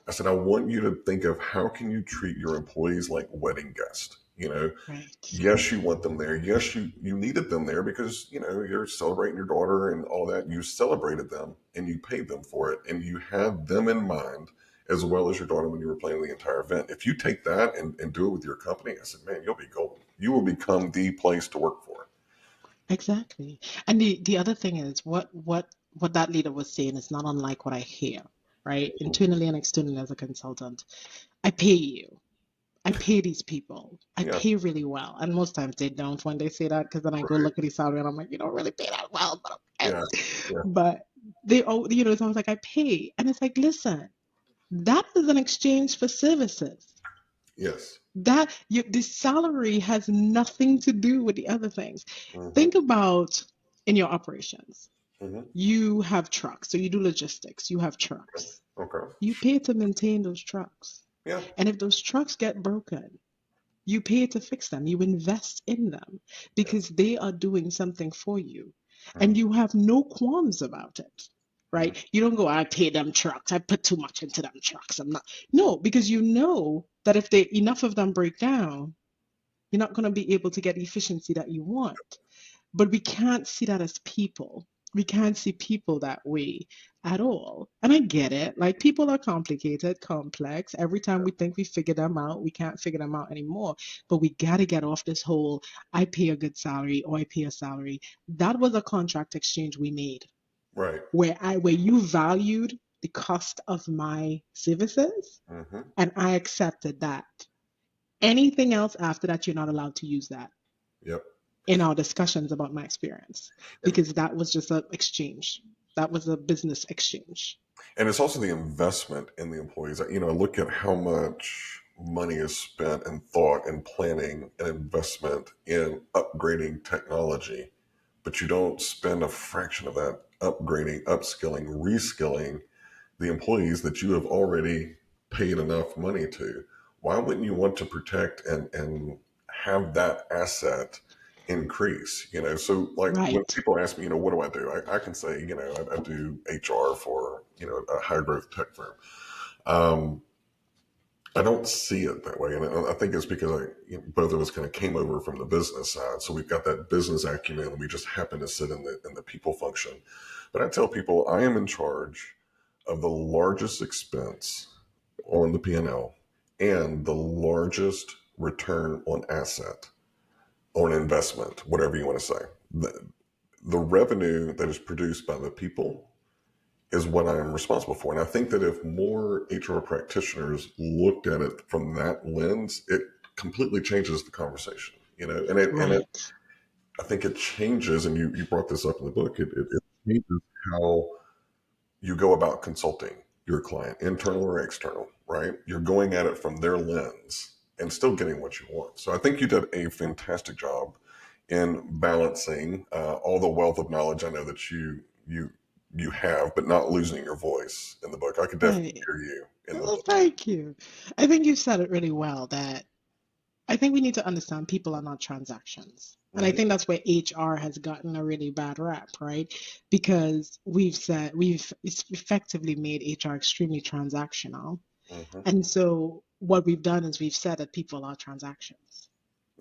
[SPEAKER 2] I said, "I want you to think of how can you treat your employees like wedding guests.
[SPEAKER 1] Right.
[SPEAKER 2] Yes, you want them there. Yes, you needed them there because you're celebrating your daughter and all that. You celebrated them and you paid them for it, and you had them in mind as well as your daughter when you were planning the entire event. If you take that and do it with your company, I said, man, you'll be golden. You will become the place to work for.
[SPEAKER 1] Exactly. And the other thing is what that leader was saying is not unlike what I hear, right?
[SPEAKER 2] Mhm.
[SPEAKER 1] Internally and externally as a consultant. I pay you. I pay these people. I
[SPEAKER 2] Yeah,
[SPEAKER 1] pay really well. And most times they don't when they say that because then I go
[SPEAKER 2] right.
[SPEAKER 1] look at the salary and I'm like, you don't really pay that well, but okay.
[SPEAKER 2] Yeah, yeah,
[SPEAKER 1] But they, oh, it's always like, I pay. And it's like, listen, that is an exchange for services.
[SPEAKER 2] yes.
[SPEAKER 1] The salary has nothing to do with the other things.
[SPEAKER 2] Hmm.
[SPEAKER 1] Think about in your operations.
[SPEAKER 2] Hmm.
[SPEAKER 1] You have trucks, so you do logistics. You have trucks.
[SPEAKER 2] Okay.
[SPEAKER 1] You pay to maintain those trucks.
[SPEAKER 2] Yeah.
[SPEAKER 1] And if those trucks get broken, you pay to fix them. You invest in them because
[SPEAKER 2] Yes.
[SPEAKER 1] they are doing something for you. And
[SPEAKER 2] Hmm.
[SPEAKER 1] you have no qualms about it,
[SPEAKER 2] Hmm.
[SPEAKER 1] right? You don't go, I pay them trucks. I put too much into them trucks. I'm not. No, because you know that if they enough of them break down, you're not going to be able to get the efficiency that you want. But we can't see that as people. We can't see people that way at all. And I get it. Like people are complicated, complex. Every time we think we figure them out, we can't figure them out anymore. But we got to get off this whole I pay a good salary or I pay a salary. That was a contract exchange we made
[SPEAKER 2] Right.
[SPEAKER 1] where you valued the cost of my services
[SPEAKER 2] Hmm.
[SPEAKER 1] and I accepted that. Anything else after that, you're not allowed to use that
[SPEAKER 2] Yep.
[SPEAKER 1] in our discussions about my experience
[SPEAKER 2] And
[SPEAKER 1] because that was just an exchange. That was a business exchange.
[SPEAKER 2] and it's also the investment in the employees. Look at how much money is spent and thought and planning and investment in upgrading technology, but you don't spend a fraction of that upgrading, upskilling, reskilling the employees that you have already paid enough money to. Why wouldn't you want to protect and have that asset increase? So like when
[SPEAKER 1] Right.
[SPEAKER 2] people ask me, what do I do? I can say, I do HR for, a high growth tech firm. Um, I don't see it that way, and I think it's because both of us kind of came over from the business side, so we've got that business acumen, and we just happen to sit in the people function. But I tell people I am in charge of the largest expense on the P&L and the largest return on asset on investment, whatever you want to say. The revenue that is produced by the people is what I am responsible for. And I think that if more HR practitioners looked at it from that lens, it completely changes the conversation.
[SPEAKER 1] Right.
[SPEAKER 2] I think it changes, and you brought this up in the book, it changes how you go about consulting your client, internal or external, right? You're going at it from their lens and still getting what you want. So I think you did a fantastic job in balancing all the wealth of knowledge I know that you have, but not losing your voice in the book. I could definitely
[SPEAKER 1] Right.
[SPEAKER 2] hear you in the
[SPEAKER 1] Well,
[SPEAKER 2] book.
[SPEAKER 1] thank you. I think you said it really well that I think we need to understand people are not transactions. And I
[SPEAKER 2] Hmm.
[SPEAKER 1] think that's where HR has gotten a really bad rap, right? Because we've effectively made HR extremely transactional.
[SPEAKER 2] Hmm.
[SPEAKER 1] And so what we've done is we've said that people are transactions.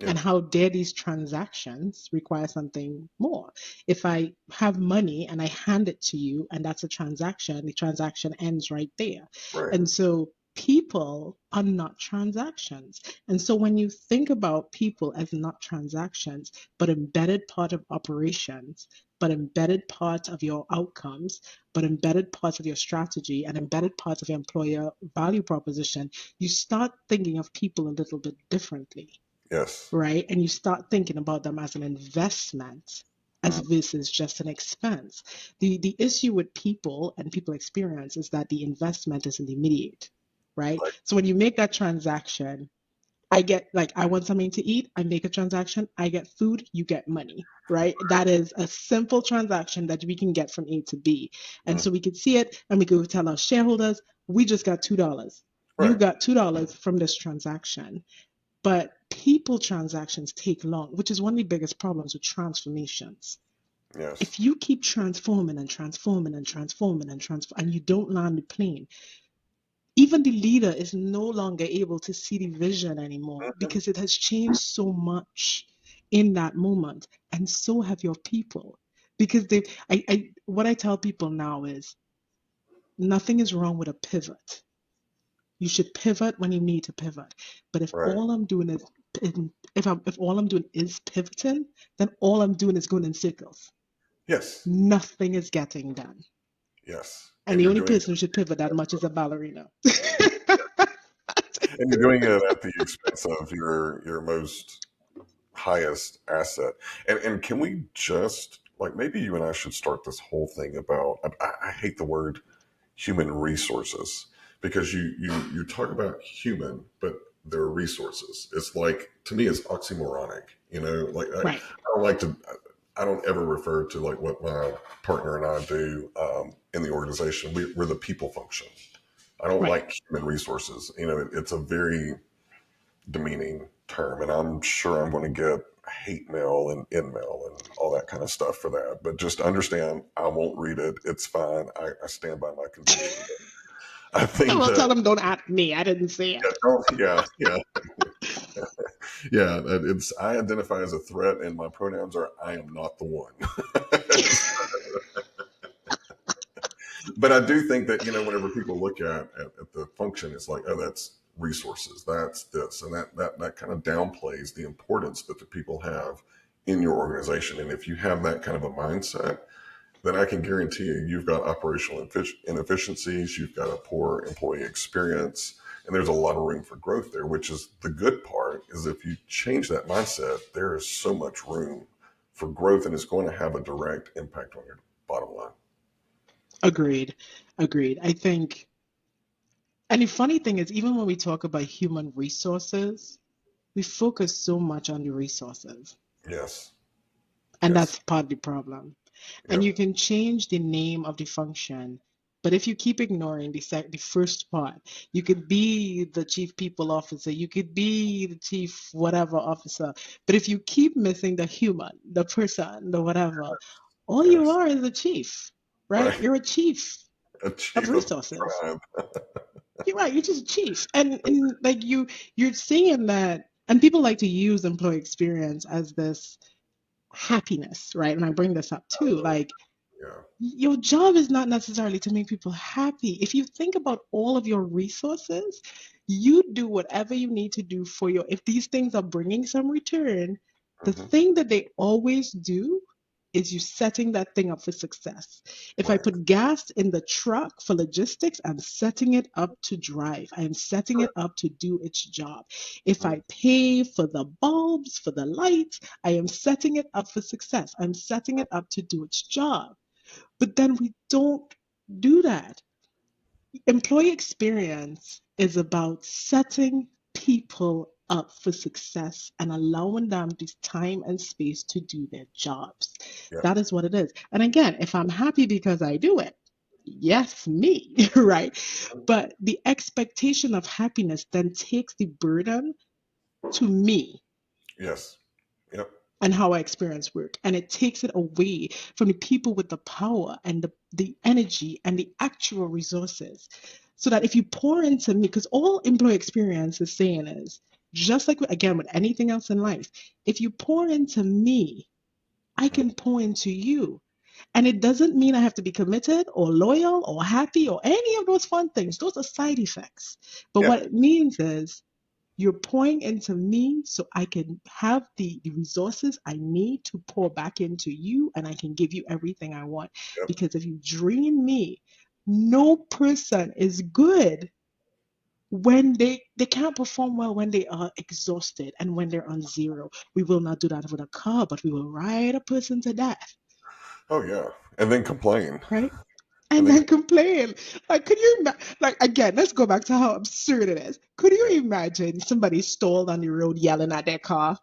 [SPEAKER 2] Yeah,
[SPEAKER 1] And how dare these transactions require something more? If I have money and I hand it to you and that's a transaction, the transaction ends right there.
[SPEAKER 2] right.
[SPEAKER 1] And so people are not transactions. And so when you think about people as not transactions, but embedded part of operations, but embedded part of your outcomes, but embedded parts of your strategy and embedded parts of your employer value proposition, you start thinking of people a little bit differently,
[SPEAKER 2] Yes.
[SPEAKER 1] right? And you start thinking about them as an investment as
[SPEAKER 2] Mhm.
[SPEAKER 1] versus just an expense. The issue with people and people experience is that the investment isn't immediate, right?
[SPEAKER 2] Right.
[SPEAKER 1] So when you make that transaction, I get like I want something to eat, I make a transaction, I get food, you get money, right? That is a simple transaction that we can get from A to B. And
[SPEAKER 2] Mhm.
[SPEAKER 1] so we could see it and we could tell our shareholders, we just got $2. You
[SPEAKER 2] Right.
[SPEAKER 1] got $2 from this transaction. But people transactions take long, which is one of the biggest problems with transformations.
[SPEAKER 2] Yes.
[SPEAKER 1] If you keep transforming and transforming and transforming and you don't land the plane, Even the leader is no longer able to see the vision anymore
[SPEAKER 2] Mhm.
[SPEAKER 1] because it has changed so much in that moment. And so have your people. Because what I tell people now is nothing is wrong with a pivot. You should pivot when you need to pivot. But if
[SPEAKER 2] Right.
[SPEAKER 1] all I'm doing is if all I'm doing is pivoting, then all I'm doing is going in circles.
[SPEAKER 2] Yes.
[SPEAKER 1] Nothing is getting done.
[SPEAKER 2] Yes.
[SPEAKER 1] And the only person who should pivot that much is a ballerina.
[SPEAKER 2] And you're doing it at the expense of your most highest asset. And can we just like maybe you and I should start this whole thing about I hate the word human resources because you talk about human, but they're resources. It's like to me it's oxymoronic. You know, like
[SPEAKER 1] Right.
[SPEAKER 2] I don't like to. I don't ever refer to like what my partner and I do in the organization. We're the people function. I don't
[SPEAKER 1] Right.
[SPEAKER 2] like human resources. You know, it's a very demeaning term, and I'm sure I'm going to get hate mail and in mail and all that kind of stuff for that. But just understand, I won't read it. It's fine. I stand by my conviction. I
[SPEAKER 1] I
[SPEAKER 2] think
[SPEAKER 1] will
[SPEAKER 2] that
[SPEAKER 1] tell them don't at me. I didn't say
[SPEAKER 2] yeah,
[SPEAKER 1] it.
[SPEAKER 2] yeah, yeah. It's I identify as a threat, and my pronouns are I am not the one. But I do think that whenever people look at the function, it's like, oh, that's resources, that's this, and that kind of downplays the importance that the people have in your organization. And if you have that kind of a mindset, then I can guarantee you, you've got operational inefficiencies, you've got a poor employee experience, and there's a lot of room for growth there. Which is the good part is if you change that mindset, there is so much room for growth, and it's going to have a direct impact on your bottom line.
[SPEAKER 1] Agreed. Agreed. I think, and the funny thing is, even when we talk about human resources, we focus so much on the resources.
[SPEAKER 2] Yes.
[SPEAKER 1] And
[SPEAKER 2] Yes.
[SPEAKER 1] that's part of the problem. And
[SPEAKER 2] Yep.
[SPEAKER 1] you can change the name of the function. But if you keep ignoring the first part, you could be the chief people officer, you could be the chief whatever officer. But if you keep missing the human, the person, the whatever, all you
[SPEAKER 2] Yes.
[SPEAKER 1] are is a chief, right?
[SPEAKER 2] Right.
[SPEAKER 1] You're a chief
[SPEAKER 2] A
[SPEAKER 1] of
[SPEAKER 2] chief of
[SPEAKER 1] resources.
[SPEAKER 2] tribe.
[SPEAKER 1] You're right, you're just a chief. And like you're seeing that, and people like to use employee experience as this happiness, right? And I bring this up too. Like
[SPEAKER 2] Yeah.
[SPEAKER 1] your job is not necessarily to make people happy. If you think about all of your resources, you do whatever you need to do for if these things are bringing some return, the
[SPEAKER 2] Hmm.
[SPEAKER 1] thing that they always do is you setting that thing up for success. If I
[SPEAKER 2] Right.
[SPEAKER 1] put gas in the truck for logistics, I'm setting it up to drive. I am setting it up to do its job. If
[SPEAKER 2] Right.
[SPEAKER 1] I pay for the bulbs, for the lights, I am setting it up for success. I'm setting it up to do its job. But then we don't do that. Employee experience is about setting people up for success and allowing them this time and space to do their jobs.
[SPEAKER 2] Yeah.
[SPEAKER 1] That is what it is. And again, if I'm happy because I do it, yes, me, right? But the expectation of happiness then takes the burden to me
[SPEAKER 2] Yes. Yep.
[SPEAKER 1] and how I experience work. And it takes it away from the people with the power and the energy and the actual resources. So that if you pour into me, because all employee experience is saying is just like, again, with anything else in life, if you pour into me, I
[SPEAKER 2] Mhm.
[SPEAKER 1] can pour into you. And it doesn't mean I have to be committed or loyal or happy or any of those fun things. Those are side effects. But
[SPEAKER 2] Yeah.
[SPEAKER 1] what it means is you're pouring into me so I can have the resources I need to pour back into you and I can give you everything I want.
[SPEAKER 2] Yep.
[SPEAKER 1] Because if you drain me, no person is good when they can't perform well when they are exhausted and when they're on zero. We will not do that with a car, but we will ride a person to death,
[SPEAKER 2] Oh yeah. And then complain.
[SPEAKER 1] right?
[SPEAKER 2] And
[SPEAKER 1] And
[SPEAKER 2] then
[SPEAKER 1] then complain. Like, could you like again? Let's go back to how absurd it is. Could you
[SPEAKER 2] yeah.
[SPEAKER 1] imagine somebody stalled on the road yelling at their car?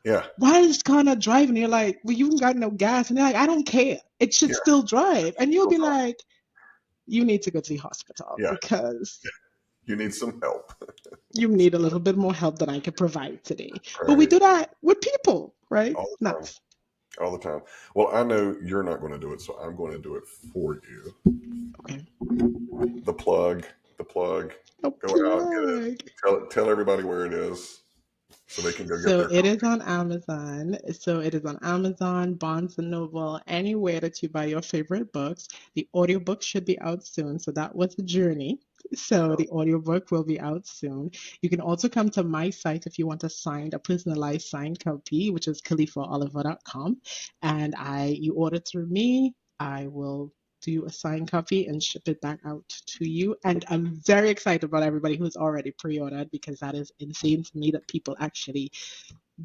[SPEAKER 2] Yeah.
[SPEAKER 1] Why is this car not driving? You're like, well, you ain't got no gas. And they're like, I don't care. It should
[SPEAKER 2] Yeah.
[SPEAKER 1] still drive. And you'll
[SPEAKER 2] Still
[SPEAKER 1] be
[SPEAKER 2] talk.
[SPEAKER 1] like, you need to go to the hospital
[SPEAKER 2] Yeah.
[SPEAKER 1] because
[SPEAKER 2] You need some help.
[SPEAKER 1] you need a little bit more help than I can provide today. But we
[SPEAKER 2] Right.
[SPEAKER 1] do that with people, right?
[SPEAKER 2] All the time.
[SPEAKER 1] Nuts.
[SPEAKER 2] All the time. Well, I know you're not going to do it, so I'm going to do it for you.
[SPEAKER 1] Okay.
[SPEAKER 2] The plug, the plug.
[SPEAKER 1] A
[SPEAKER 2] Go out, get it.
[SPEAKER 1] plug.
[SPEAKER 2] Tell everybody where it is so they can go get
[SPEAKER 1] So
[SPEAKER 2] their
[SPEAKER 1] it is
[SPEAKER 2] copy.
[SPEAKER 1] on Amazon. So it is on Amazon, Barnes and Noble, anywhere that you buy your favorite books. The audiobook should be out soon. So that was a journey. So
[SPEAKER 2] Yeah.
[SPEAKER 1] the audiobook will be out soon. You can also come to my site if you want a personalized signed copy, which is KalifaOliver.com. And you order through me. I will do a signed copy and ship it back out to you. And I'm very excited about everybody who's already pre-ordered because that is insane to me that people actually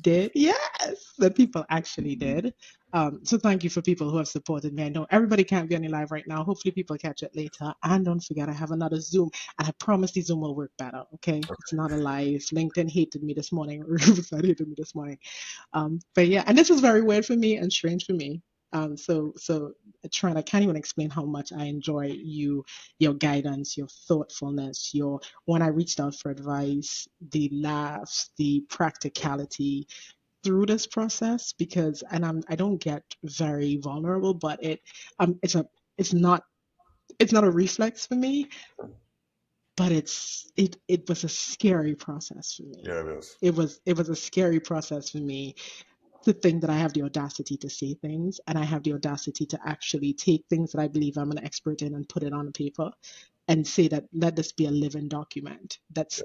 [SPEAKER 1] did. Yes, that people actually did. So thank you for people who have supported me. I know everybody can't be on the live right now. Hopefully people catch it later. And don't forget, I have another Zoom, and I promise the Zoom will work better. Okay, it's not a live. LinkedIn hated me this morning. Riverside hated me this morning. But yeah, and this was very weird for me and strange for me. So Trent, I can't even explain how much I enjoy your guidance, your thoughtfulness, your when I reached out for advice, the laughs, the practicality through this process because I don't get very vulnerable, but it's not it's not a reflex for me, but it was a scary process for me.
[SPEAKER 2] Yeah, it is.
[SPEAKER 1] It was a scary process for me to think that I have the audacity to say things and I have the audacity to actually take things that I believe I'm an expert in and put it on paper and say that let this be a living document that
[SPEAKER 2] Yeah.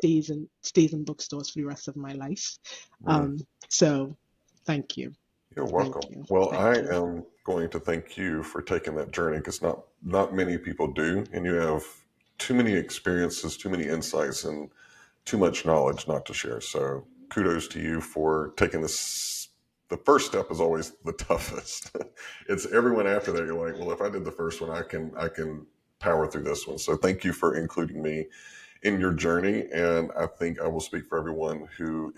[SPEAKER 1] stays in bookstores for the rest of my life.
[SPEAKER 2] Mm.
[SPEAKER 1] Um, so thank you,
[SPEAKER 2] You're
[SPEAKER 1] thank
[SPEAKER 2] welcome.
[SPEAKER 1] you,
[SPEAKER 2] Well, I
[SPEAKER 1] thank you.
[SPEAKER 2] am going to thank you for taking that journey because not many people do, and you have too many experiences, too many insights, and too much knowledge not to share. So kudos to you for taking this. The first step is always the toughest. It's everyone after that. You're like, well, if I did the first one, I can power through this one. So thank you for including me in your journey. And I think I will speak for everyone who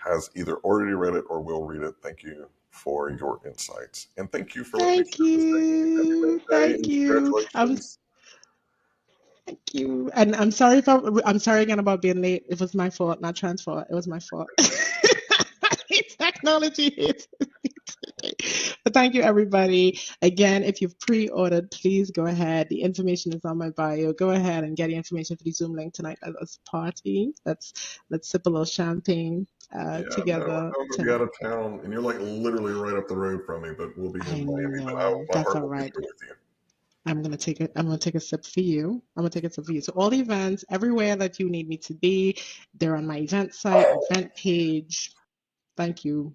[SPEAKER 2] has either already read it or will read it. Thank you for your insights. And thank you for letting me
[SPEAKER 1] Thank
[SPEAKER 2] share this. Thank you. Happy
[SPEAKER 1] you,
[SPEAKER 2] birthday
[SPEAKER 1] thank
[SPEAKER 2] and
[SPEAKER 1] you.
[SPEAKER 2] congratulations.
[SPEAKER 1] Thank you. And I'm sorry again about being late. It was my fault, not Trent's fault. It was my fault. Technology hit. But thank you, everybody. Again, if you've pre-ordered, please go ahead. The information is on my bio. Go ahead and get the information for the Zoom link tonight at this party. Let's sip a little champagne
[SPEAKER 2] Yeah,
[SPEAKER 1] together
[SPEAKER 2] I'm gonna be
[SPEAKER 1] tonight.
[SPEAKER 2] out of town, and you're like literally right up the road from me. But we'll be in
[SPEAKER 1] I
[SPEAKER 2] Miami. But
[SPEAKER 1] know
[SPEAKER 2] my
[SPEAKER 1] that's
[SPEAKER 2] heart
[SPEAKER 1] all
[SPEAKER 2] will be
[SPEAKER 1] right.
[SPEAKER 2] there with you.
[SPEAKER 1] I'm gonna take a sip for you. I'm gonna take a sip for you. So all the events, everywhere that you need me to be, they're on my event site, event page. Thank you,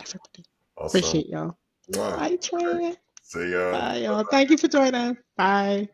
[SPEAKER 1] everybody.
[SPEAKER 2] Awesome.
[SPEAKER 1] Appreciate y'all.
[SPEAKER 2] Mwah.
[SPEAKER 1] Bye,
[SPEAKER 2] Okay.
[SPEAKER 1] Trent.
[SPEAKER 2] See ya.
[SPEAKER 1] Bye, y'all. Thank you for joining. Bye.